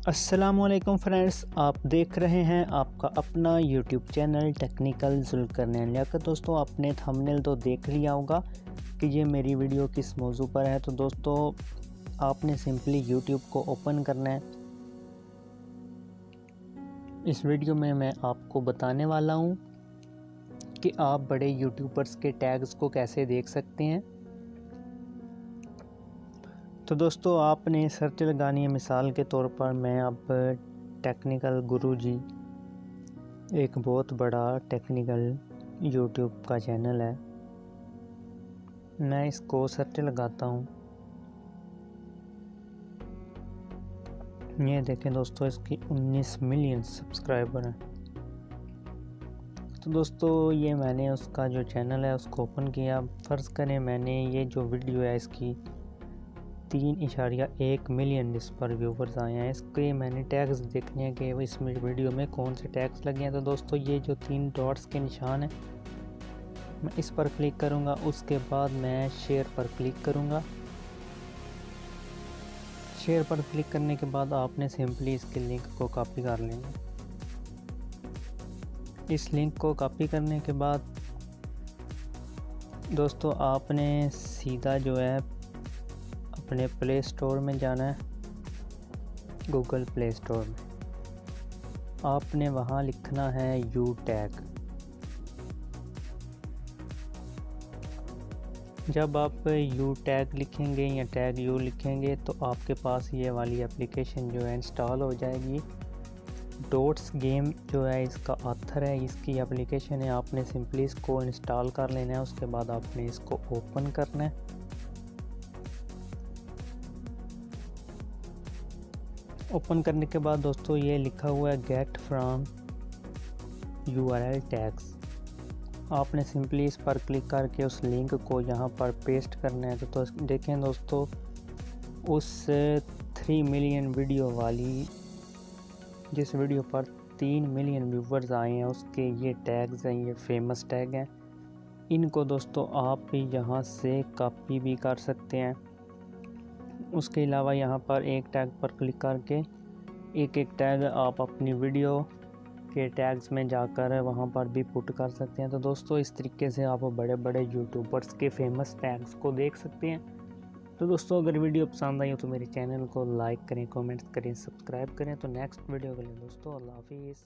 अस्सलामुअलैकुम फ्रेंड्स, आप देख रहे हैं आपका अपना YouTube channel technical Zulqarnain Liaqat. दोस्तों, आपने थंबनेल तो देख लिया होगा कि ये मेरी वीडियो किस मौजू पर है। तो दोस्तों, आपने सिंपली यूट्यूब को ओपन करना है। इस वीडियो में मैं आपको बताने वाला हूँ कि आप बड़े यूट्यूबर्स के टैग्स को कैसे देख सकते हैं। तो दोस्तों, आपने सर्च लगानी है। मिसाल के तौर पर मैं अब टेक्निकल गुरुजी, एक बहुत बड़ा टेक्निकल यूट्यूब का चैनल है, मैं इसको सर्च लगाता हूँ। ये देखें दोस्तों, इसकी 19 मिलियन सब्सक्राइबर हैं। तो दोस्तों, ये मैंने उसका जो चैनल है उसको ओपन किया। फ़र्ज़ करें मैंने ये जो वीडियो है इसकी 3.1 मिलियन इस पर व्यूवर्स आए हैं। इसके मैंने टैग्स देखने हैं कि इस वीडियो में कौन से टैग्स लगे हैं। तो दोस्तों, ये जो 3 डॉट्स के निशान हैं, मैं इस पर क्लिक करूंगा। उसके बाद मैं शेयर पर क्लिक करूंगा। शेयर पर क्लिक करने के बाद आपने सिंपली इसके लिंक को कॉपी कर लेना। इस लिंक को कॉपी करने के बाद दोस्तों, आपने सीधा जो है अपने प्ले स्टोर में जाना है। गूगल प्ले स्टोर में आपने वहाँ लिखना है यू टैग। जब आप यू टैग लिखेंगे या टैग यू लिखेंगे तो आपके पास ये वाली एप्लीकेशन जो है इंस्टॉल हो जाएगी। डॉट्स गेम जो है इसका ऑथर है, इसकी एप्लीकेशन है। आपने सिंपली इसको इंस्टॉल कर लेना है। उसके बाद आपने इसको ओपन करना है। ओपन करने के बाद दोस्तों, ये लिखा हुआ है गेट फ्रॉम URL टैग्स। आपने सिंपली इस पर क्लिक करके उस लिंक को यहाँ पर पेस्ट करना है। तो देखें दोस्तों, उस 3 मिलियन वीडियो वाली जिस वीडियो पर 3 मिलियन व्यूवर्स आए हैं उसके ये टैग्स हैं, ये फेमस टैग हैं। इनको दोस्तों आप यहाँ से कॉपी भी कर सकते हैं। उसके अलावा यहाँ पर एक टैग पर क्लिक करके एक टैग आप अपनी वीडियो के टैग्स में जाकर वहाँ पर भी पुट कर सकते हैं। तो दोस्तों, इस तरीके से आप बड़े बड़े यूट्यूबर्स के फेमस टैग्स को देख सकते हैं। तो दोस्तों, अगर वीडियो पसंद आई हो तो मेरे चैनल को लाइक करें, कमेंट्स करें, सब्सक्राइब करें। तो नेक्स्ट वीडियो के लिए दोस्तों, अल्लाह हाफिज़।